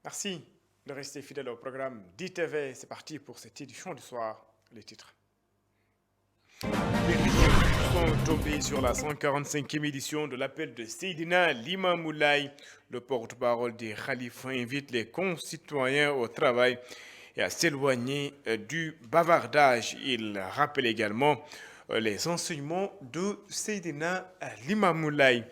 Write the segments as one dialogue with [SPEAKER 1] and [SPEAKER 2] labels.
[SPEAKER 1] Merci de rester fidèle au programme d'ITV. C'est parti pour cette édition du soir. Les titres. Les rideaux sont tombés sur la 145e édition de l'appel de Seydina Limamoulaye. Le porte-parole des Khalifes invite les concitoyens au travail et à s'éloigner du bavardage. Il rappelle également les enseignements de Seydina Limamoulaye.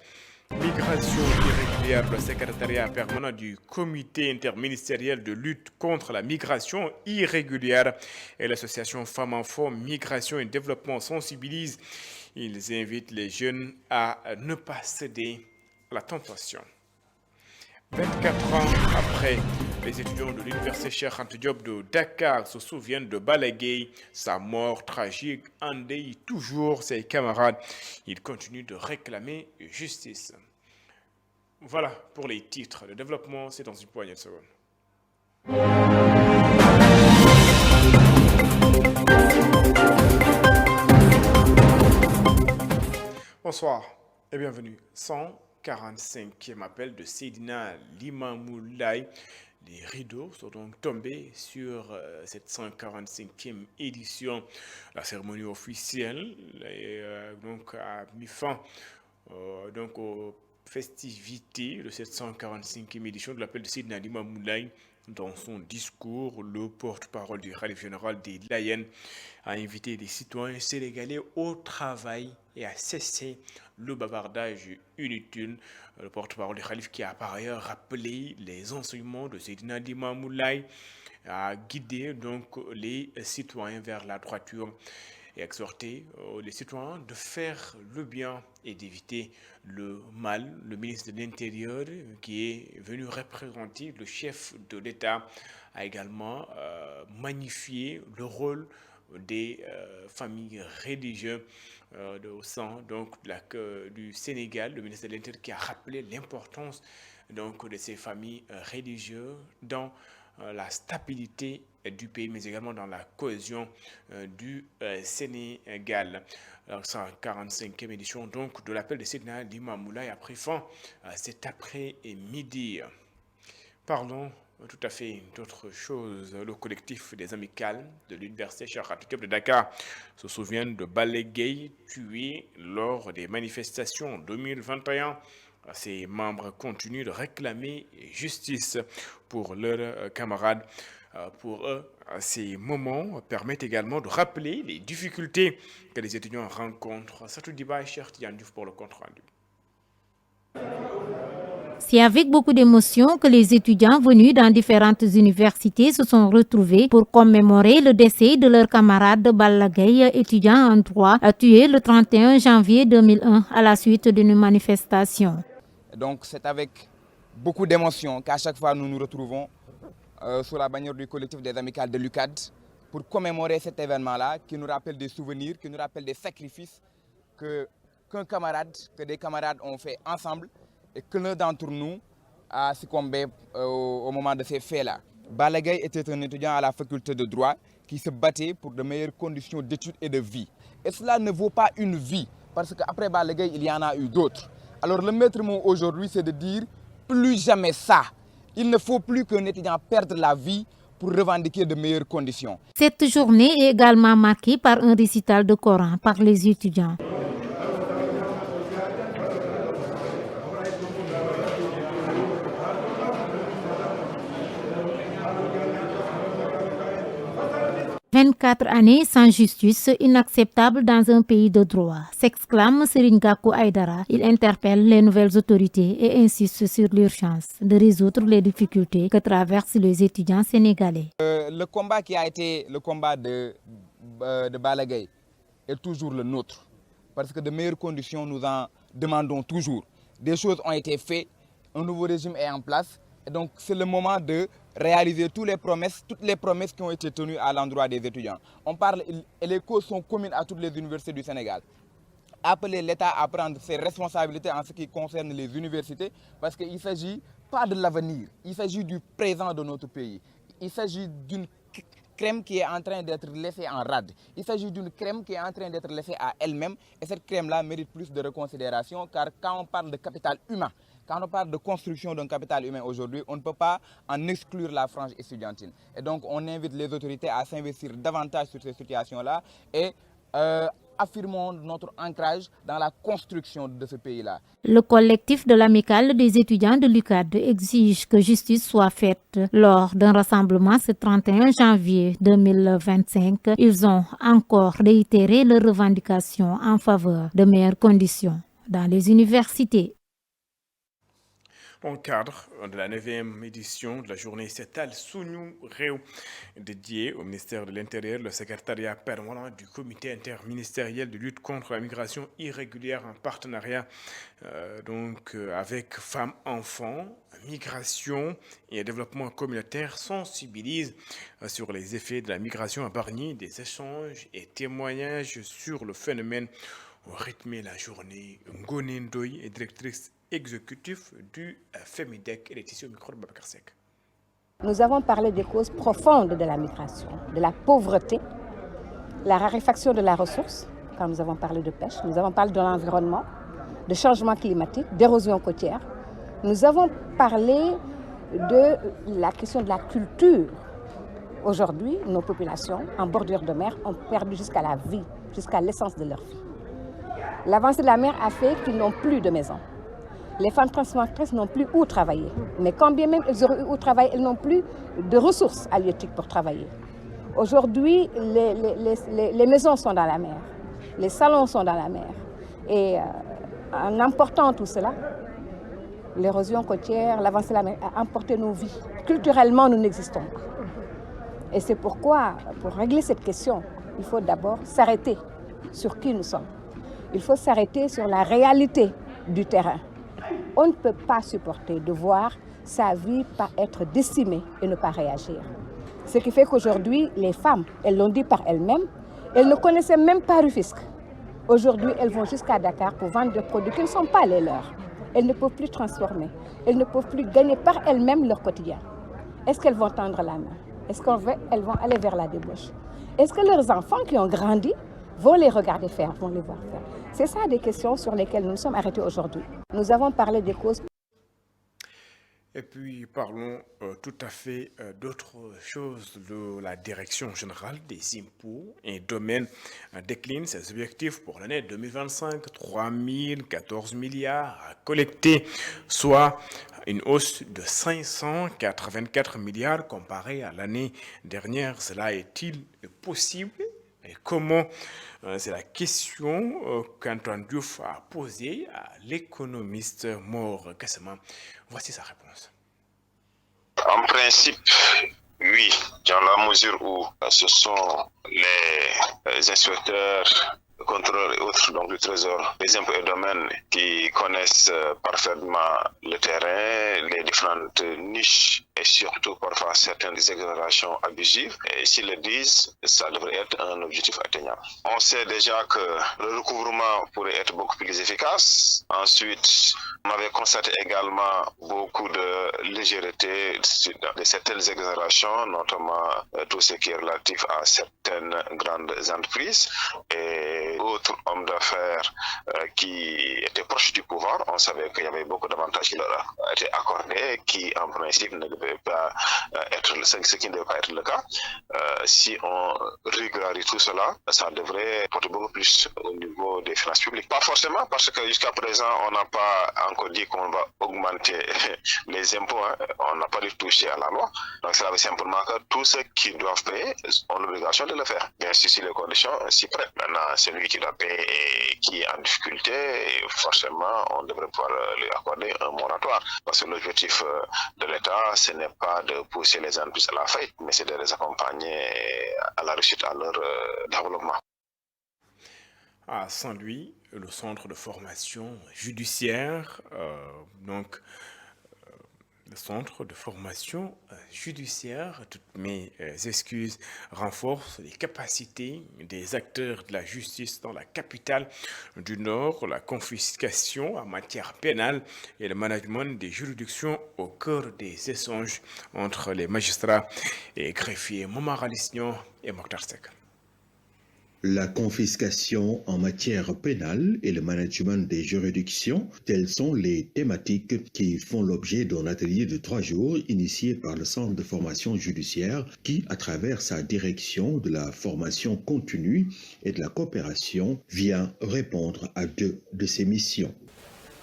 [SPEAKER 1] Migration irrégulière, le secrétariat permanent du comité interministériel de lutte contre la migration irrégulière et l'association Femmes Enfants Migration et Développement sensibilisent. Ils invitent les jeunes à ne pas céder à la tentation. 24 ans après, les étudiants de l'université Cheikh Anta Diop de Dakar se souviennent de Balagueye. Sa mort tragique endeuille toujours ses camarades. Il continue de réclamer justice. Voilà pour les titres. Le développement, c'est dans une poignée de secondes. Bonsoir et bienvenue. 145e appel de Seydina Limamoulaye. Les rideaux sont donc tombés sur cette 145e édition. La cérémonie officielle donc a mis fin aux festivités de cette 145e édition de l'appel de Seydina Limamoulaye. Dans son discours, le porte-parole du Khalife général des Layènes a invité les citoyens sénégalais au travail et à cesser le bavardage inutile. Le porte-parole du Khalife qui a par ailleurs rappelé les enseignements de Seydina Limamoulaye a guidé donc les citoyens vers la droiture et exhorté les citoyens de faire le bien et d'éviter le mal. Le ministre de l'Intérieur, qui est venu représenter le chef de l'État, a également magnifié le rôle des familles religieuses au sein du Sénégal. Le ministre de l'Intérieur qui a rappelé l'importance donc de ces familles religieuses dans la stabilité du pays, mais également dans la cohésion du Sénégal. La 145e édition donc de l'appel de Seydina Limamoulaye a pris fin cet après-midi. Parlons tout à fait d'autre chose. Le collectif des amicales de l'université Cheikh Anta Diop de Dakar se souvient de Balagueye tué lors des manifestations 2021. Ses membres continuent de réclamer justice pour leurs camarades. Pour eux, ces moments permettent également de rappeler les difficultés que les étudiants rencontrent. Satou Diba, Cheikh Tidiane Diouf pour le compte rendu.
[SPEAKER 2] C'est avec beaucoup d'émotion que les étudiants venus dans différentes universités se sont retrouvés pour commémorer le décès de leur camarade Balagueye, étudiant en droit, tué le 31 janvier 2001 à la suite d'une manifestation.
[SPEAKER 3] Donc c'est avec beaucoup d'émotion qu'à chaque fois nous nous retrouvons sous la bannière du collectif des amicales de l'UCAD pour commémorer cet événement-là qui nous rappelle des souvenirs, qui nous rappelle des sacrifices que des camarades ont fait ensemble et que l'un d'entre nous a succombé au moment de ces faits-là. Balagueye était un étudiant à la faculté de droit qui se battait pour de meilleures conditions d'études et de vie. Et cela ne vaut pas une vie parce qu'après Balagueye, il y en a eu d'autres. Alors le maître mot aujourd'hui, c'est de dire plus jamais ça. Il ne faut plus qu'un étudiant perde la vie pour revendiquer de meilleures conditions.
[SPEAKER 2] Cette journée est également marquée par un récital de Coran par les étudiants. « 24 années sans justice, inacceptable dans un pays de droit », s'exclame Serigne Gakou Aïdara. Il interpelle les nouvelles autorités et insiste sur l'urgence de résoudre les difficultés que traversent les étudiants sénégalais.
[SPEAKER 3] Le combat qui a été le combat de Balagueye est toujours le nôtre. Parce que de meilleures conditions, nous en demandons toujours. Des choses ont été faites, un nouveau régime est en place. Et donc c'est le moment de réaliser toutes les promesses qui ont été tenues à l'endroit des étudiants. On parle, et les causes sont communes à toutes les universités du Sénégal. Appeler l'État à prendre ses responsabilités en ce qui concerne les universités, parce qu'il ne s'agit pas de l'avenir, il s'agit du présent de notre pays. Il s'agit d'une crème qui est en train d'être laissée en rade. Il s'agit d'une crème qui est en train d'être laissée à elle-même et cette crème-là mérite plus de reconsidération car quand on parle de capital humain, quand on parle de construction d'un capital humain aujourd'hui, on ne peut pas en exclure la frange estudiantine. Et donc on invite les autorités à s'investir davantage sur ces situations-là et affirmons notre ancrage dans la construction de ce pays-là.
[SPEAKER 2] Le collectif de l'amicale des étudiants de l'UCAD exige que justice soit faite lors d'un rassemblement ce 31 janvier 2025. Ils ont encore réitéré leurs revendications en faveur de meilleures conditions dans les universités.
[SPEAKER 1] Dans le cadre de la 9e édition de la journée Setal Sunu Réu, dédiée au ministère de l'Intérieur, le secrétariat permanent du comité interministériel de lutte contre la migration irrégulière en partenariat avec Femmes, Enfants, Migration et Développement communautaire sensibilise sur les effets de la migration à Bargny, des échanges et témoignages sur le phénomène au rythme la journée. Ngone Ndoye est directrice exécutif du FEMIDEC et Laetitia au micro de Babacar Seck.
[SPEAKER 4] Nous avons parlé des causes profondes de la migration, de la pauvreté, la raréfaction de la ressource, quand nous avons parlé de pêche, nous avons parlé de l'environnement, de changement climatique, d'érosion côtière. Nous avons parlé de la question de la culture. Aujourd'hui, nos populations en bordure de mer ont perdu jusqu'à la vie, jusqu'à l'essence de leur vie. L'avancée de la mer a fait qu'ils n'ont plus de maison. Les femmes transformatrices n'ont plus où travailler. Mais quand bien même elles auraient eu où travailler, elles n'ont plus de ressources halieutiques pour travailler. Aujourd'hui, les maisons sont dans la mer, les salons sont dans la mer. Et en emportant tout cela, l'érosion côtière, l'avancée de la mer a emporté nos vies. Culturellement, nous n'existons pas. Et c'est pourquoi, pour régler cette question, il faut d'abord s'arrêter sur qui nous sommes. Il faut s'arrêter sur la réalité du terrain. On ne peut pas supporter de voir sa vie être décimée et ne pas réagir. Ce qui fait qu'aujourd'hui, les femmes, elles l'ont dit par elles-mêmes, elles ne connaissaient même pas Rufisque. Aujourd'hui, elles vont jusqu'à Dakar pour vendre des produits qui ne sont pas les leurs. Elles ne peuvent plus transformer. Elles ne peuvent plus gagner par elles-mêmes leur quotidien. Est-ce qu'elles vont tendre la main? Est-ce qu'elles vont aller vers la débauche? Est-ce que leurs enfants qui ont grandi vont les regarder faire, vont les voir faire? C'est ça des questions sur lesquelles nous nous sommes arrêtés aujourd'hui. Nous avons parlé des causes.
[SPEAKER 1] Et puis parlons tout à fait d'autres choses. La Direction générale des impôts et domaines décline ses objectifs pour l'année 2025. 3014 milliards à collecter, soit une hausse de 584 milliards comparé à l'année dernière. Cela est-il possible? Et comment? C'est la question qu'Antoine Diouf a posée à l'économiste Maur Gassama. Voici sa réponse.
[SPEAKER 5] En principe, oui, dans la mesure où ce sont les inspecteurs, contrôleurs et autres, donc du Trésor, les impôts et domaines qui connaissent parfaitement le terrain, les différentes niches et surtout parfois certaines exonérations abusives. Et s'ils le disent, ça devrait être un objectif atteignable. On sait déjà que le recouvrement pourrait être beaucoup plus efficace. Ensuite, on avait constaté également beaucoup de légèreté de certaines exonérations, notamment tout ce qui est relatif à certaines grandes entreprises et autres hommes d'affaires qui étaient proches du pouvoir. On savait qu'il y avait beaucoup d'avantages qui leur étaient accordés, qui en principe ne devaient pas être ce qui ne devait pas être le cas. Si on régularise tout cela, ça devrait porter beaucoup plus au niveau des finances publiques. Pas forcément, parce que jusqu'à présent, on n'a pas encore dit qu'on va augmenter les impôts. Hein. On n'a pas dû toucher à la loi. Donc ça veut simplement que tous ceux qui doivent payer ont l'obligation de le faire. Bien sûr, si les conditions s'y prêtent. Maintenant, celui qui doit payer et qui est en difficulté, forcément, on devrait pouvoir lui accorder un moratoire. Parce que l'objectif de l'État, ce n'est pas de pousser les entreprises à la faillite, mais c'est de les accompagner à la réussite à leur développement.
[SPEAKER 1] À Saint-Louis, le centre de formation judiciaire Le centre de formation judiciaire, toutes mes excuses, renforce les capacités des acteurs de la justice dans la capitale du Nord, la confiscation en matière pénale et le management des juridictions au cœur des échanges entre les magistrats et greffiers Momar Alisnion et Mokhtar Seck.
[SPEAKER 6] La confiscation en matière pénale et le management des juridictions, telles sont les thématiques qui font l'objet d'un atelier de 3 jours initié par le Centre de formation judiciaire qui, à travers sa direction de la formation continue et de la coopération, vient répondre à 2 de ses missions.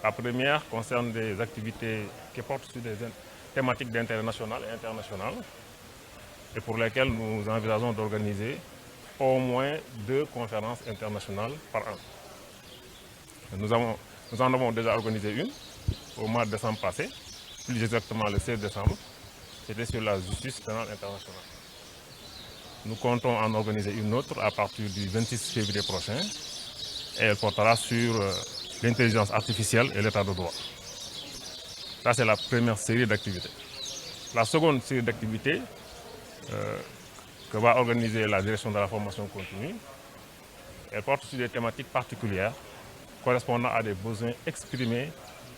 [SPEAKER 7] La première concerne des activités qui portent sur des thématiques d'intérêt national et international et pour lesquelles nous envisageons d'organiser au moins 2 conférences internationales par an. Nous en avons déjà organisé une au mois de décembre passé, plus exactement le 16 décembre. C'était sur la justice pénale internationale. Nous comptons en organiser une autre à partir du 26 février prochain et elle portera sur l'intelligence artificielle et l'état de droit. Ça, c'est la première série d'activités. La seconde série d'activités que va organiser la direction de la formation continue, elle porte sur des thématiques particulières correspondant à des besoins exprimés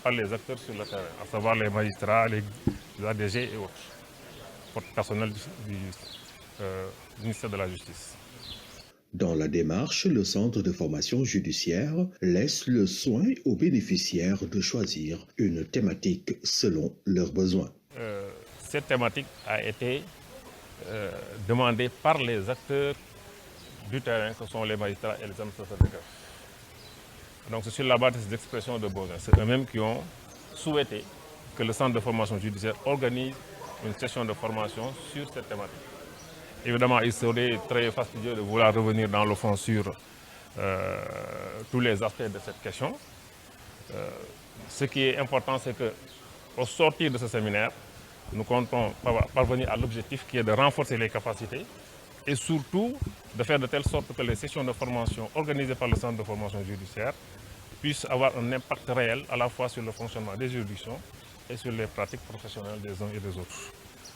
[SPEAKER 7] par les acteurs sur le terrain, à savoir les magistrats, les ADG et autres, pour le personnel du ministère de la Justice.
[SPEAKER 6] Dans la démarche, le centre de formation judiciaire laisse le soin aux bénéficiaires de choisir une thématique selon leurs besoins.
[SPEAKER 7] Cette thématique a été demandée par les acteurs du terrain, que sont les magistrats et les administrateurs de greffe. Donc c'est sur la base de ces expressions de besoins. C'est eux-mêmes qui ont souhaité que le centre de formation judiciaire organise une session de formation sur cette thématique. Évidemment, il serait très fastidieux de vouloir revenir dans le fond sur tous les aspects de cette question. Ce qui est important, c'est qu'au sortir de ce séminaire, nous comptons parvenir à l'objectif qui est de renforcer les capacités et surtout de faire de telle sorte que les sessions de formation organisées par le centre de formation judiciaire puissent avoir un impact réel à la fois sur le fonctionnement des juridictions et sur les pratiques professionnelles des uns et des autres.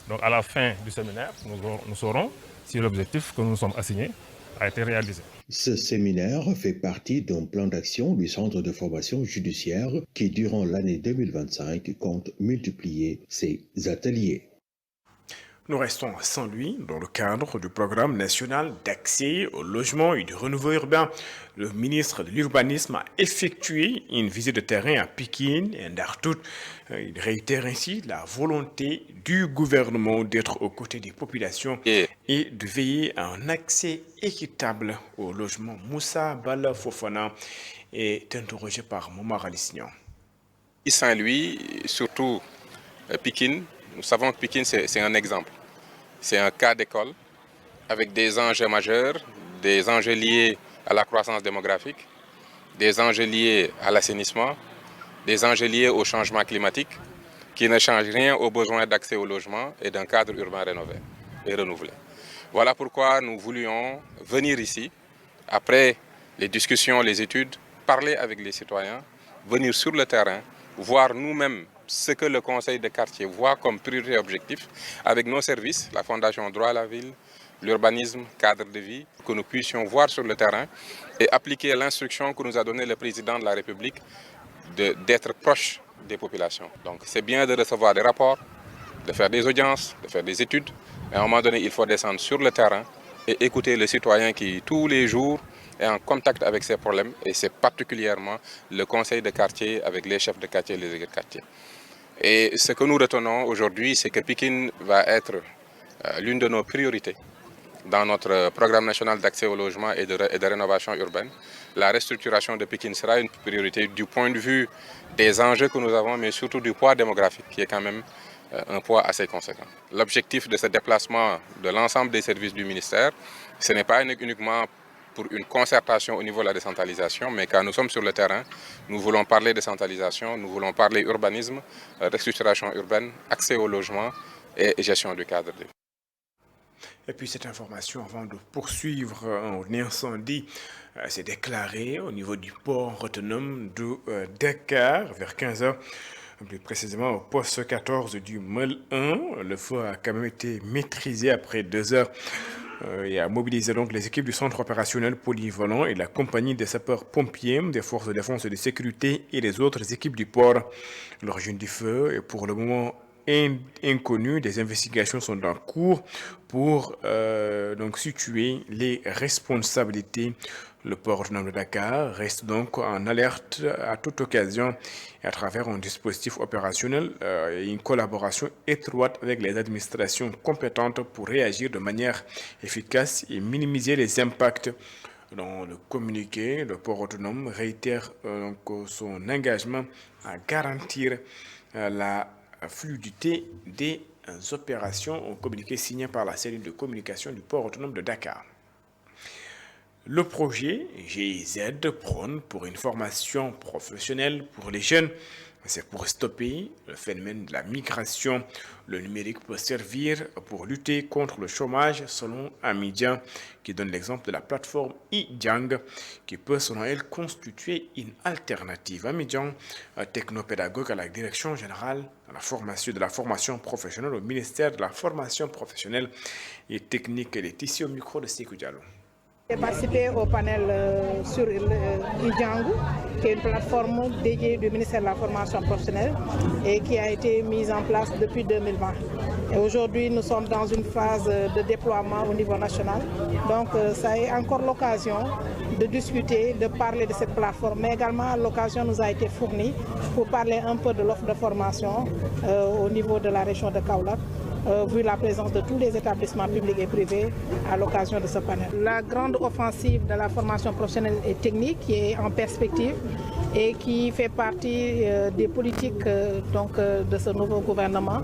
[SPEAKER 7] Donc à la fin du séminaire, nous saurons si l'objectif que nous nous sommes assignés a été réalisé.
[SPEAKER 6] Ce séminaire fait partie d'un plan d'action du Centre de formation judiciaire qui, durant l'année 2025, compte multiplier ses ateliers.
[SPEAKER 1] Nous restons à Saint-Louis dans le cadre du programme national d'accès au logement et du renouveau urbain. Le ministre de l'Urbanisme a effectué une visite de terrain à Pikine et à Ndartout. Il réitère ainsi la volonté du gouvernement d'être aux côtés des populations et de veiller à un accès équitable au logement. Moussa Bala Fofana est interrogé par Momar Alisnion.
[SPEAKER 8] Saint-Louis, surtout Pikine, nous savons que Pikine, c'est un exemple. C'est un cas d'école avec des enjeux majeurs, des enjeux liés à la croissance démographique, des enjeux liés à l'assainissement, des enjeux liés au changement climatique, qui ne changent rien aux besoins d'accès au logement et d'un cadre urbain rénové et renouvelé. Voilà pourquoi nous voulions venir ici, après les discussions, les études, parler avec les citoyens, venir sur le terrain, voir nous-mêmes ce que le conseil de quartier voit comme priorité objectif avec nos services, la Fondation Droit à la Ville, l'urbanisme, cadre de vie, que nous puissions voir sur le terrain et appliquer l'instruction que nous a donnée le président de la République d'être proche des populations. Donc c'est bien de recevoir des rapports, de faire des audiences, de faire des études, mais à un moment donné, il faut descendre sur le terrain et écouter le citoyen qui, tous les jours, est en contact avec ces problèmes et c'est particulièrement le conseil de quartier avec les chefs de quartier et les équipes de quartier. Et ce que nous retenons aujourd'hui, c'est que Pikine va être l'une de nos priorités dans notre programme national d'accès au logement et de rénovation urbaine. La restructuration de Pikine sera une priorité du point de vue des enjeux que nous avons, mais surtout du poids démographique, qui est quand même un poids assez conséquent. L'objectif de ce déplacement de l'ensemble des services du ministère, ce n'est pas uniquement pour une concertation au niveau de la décentralisation, mais quand nous sommes sur le terrain, nous voulons parler décentralisation, nous voulons parler urbanisme, restructuration urbaine, accès au logement et gestion du cadre de vie.
[SPEAKER 1] Et puis cette information, avant de poursuivre, un incendie s'est déclaré au niveau du port autonome de Dakar vers 15h. Plus précisément au poste 14 du MEL 1. Le feu a quand même été maîtrisé après 2 heures et a mobilisé donc les équipes du centre opérationnel polyvalent et la compagnie des sapeurs-pompiers, des forces de défense et de sécurité et les autres équipes du port. L'origine du feu est pour le moment inconnue. Des investigations sont en cours pour donc situer les responsabilités. Le port autonome de Dakar reste donc en alerte à toute occasion et à travers un dispositif opérationnel et une collaboration étroite avec les administrations compétentes pour réagir de manière efficace et minimiser les impacts. Dans le communiqué, le port autonome réitère donc son engagement à garantir la fluidité des opérations. Un communiqué signé par la cellule de communication du port autonome de Dakar. Le projet GIZ prône pour une formation professionnelle pour les jeunes. C'est pour stopper le phénomène de la migration. Le numérique peut servir pour lutter contre le chômage, selon Amidian, qui donne l'exemple de la plateforme eJang, qui peut, selon elle, constituer une alternative. Amidian, technopédagogue à la direction générale de la formation professionnelle au ministère de la formation professionnelle et technique. Elle est ici au micro de Sékou Diallo.
[SPEAKER 9] J'ai participé au panel sur eJang, qui est une plateforme dédiée du ministère de la formation professionnelle et qui a été mise en place depuis 2020. Et aujourd'hui, nous sommes dans une phase de déploiement au niveau national. Donc, ça est encore l'occasion de discuter, de parler de cette plateforme, mais également l'occasion nous a été fournie pour parler un peu de l'offre de formation au niveau de la région de Kaolack. Vu la présence de tous les établissements publics et privés à l'occasion de ce panel. La grande offensive de la formation professionnelle et technique qui est en perspective et qui fait partie des politiques de ce nouveau gouvernement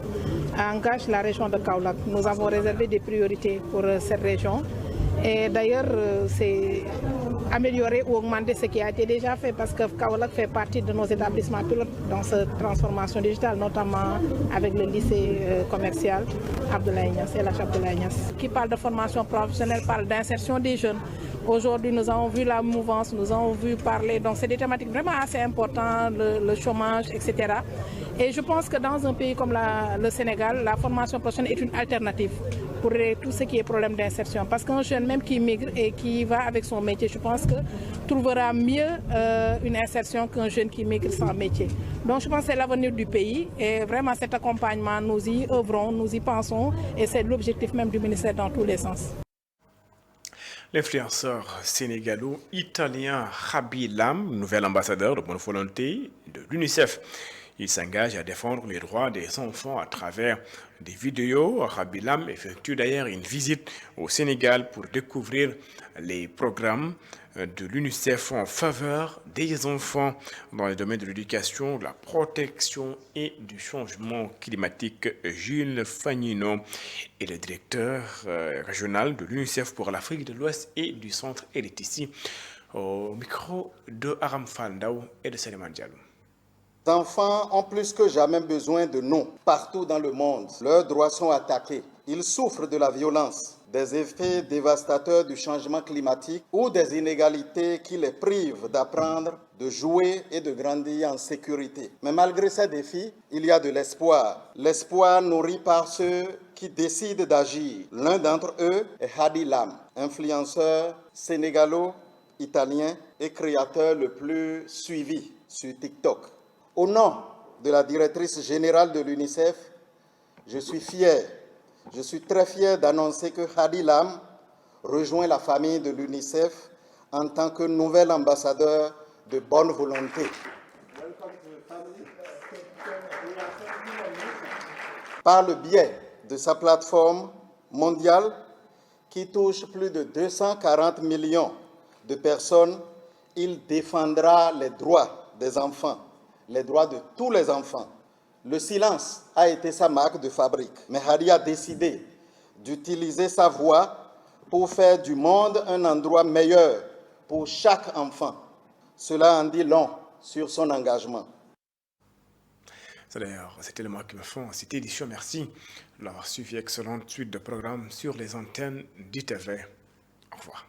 [SPEAKER 9] engage la région de Kaolack. Nous avons réservé des priorités pour cette région. Et d'ailleurs, c'est améliorer ou augmenter ce qui a été déjà fait parce que Kaolack fait partie de nos établissements pilotes dans cette transformation digitale, notamment avec le lycée commercial Abdoulaye Niasse, LH Abdoulaye Niasse. Qui parle de formation professionnelle, parle d'insertion des jeunes. Aujourd'hui, nous avons vu la mouvance, nous avons vu parler, donc c'est des thématiques vraiment assez importantes, le chômage, etc. Et je pense que dans un pays comme le Sénégal, la formation professionnelle est une alternative pour tout ce qui est problème d'insertion. Parce qu'un jeune même qui migre et qui va avec son métier, je pense que trouvera mieux une insertion qu'un jeune qui migre sans métier. Donc je pense que c'est l'avenir du pays et vraiment cet accompagnement, nous y œuvrons, nous y pensons et c'est l'objectif même du ministère dans tous les sens.
[SPEAKER 1] L'influenceur sénégalo-italien Khaby Lame, nouvel ambassadeur de bonne volonté de l'UNICEF. Il s'engage à défendre les droits des enfants à travers des vidéos. Khaby Lame effectue d'ailleurs une visite au Sénégal pour découvrir les programmes de l'UNICEF en faveur des enfants dans les domaines de l'éducation, de la protection et du changement climatique. Jules Fagnino est le directeur régional de l'UNICEF pour l'Afrique de l'Ouest et du Centre. Elle est ici au micro de Aram Fandao et de Saliman Diallo.
[SPEAKER 10] Les enfants ont plus que jamais besoin de nous. Partout dans le monde, leurs droits sont attaqués. Ils souffrent de la violence, des effets dévastateurs du changement climatique ou des inégalités qui les privent d'apprendre, de jouer et de grandir en sécurité. Mais malgré ces défis, il y a de l'espoir. L'espoir nourri par ceux qui décident d'agir. L'un d'entre eux est Khaby Lame, influenceur sénégalo-italien et créateur le plus suivi sur TikTok. Au nom de la directrice générale de l'UNICEF, je suis très fier d'annoncer que Khaby Lame rejoint la famille de l'UNICEF en tant que nouvel ambassadeur de bonne volonté. Par le biais de sa plateforme mondiale qui touche plus de 240 millions de personnes, il défendra les droits des enfants, les droits de tous les enfants. Le silence a été sa marque de fabrique, mais Khaby a décidé d'utiliser sa voix pour faire du monde un endroit meilleur pour chaque enfant. Cela en dit long sur son engagement.
[SPEAKER 1] C'est d'ailleurs cet élément qui me font cette édition. Merci de l'avoir suivi. Excellente suite de programmes sur les antennes d'ITV. Au revoir.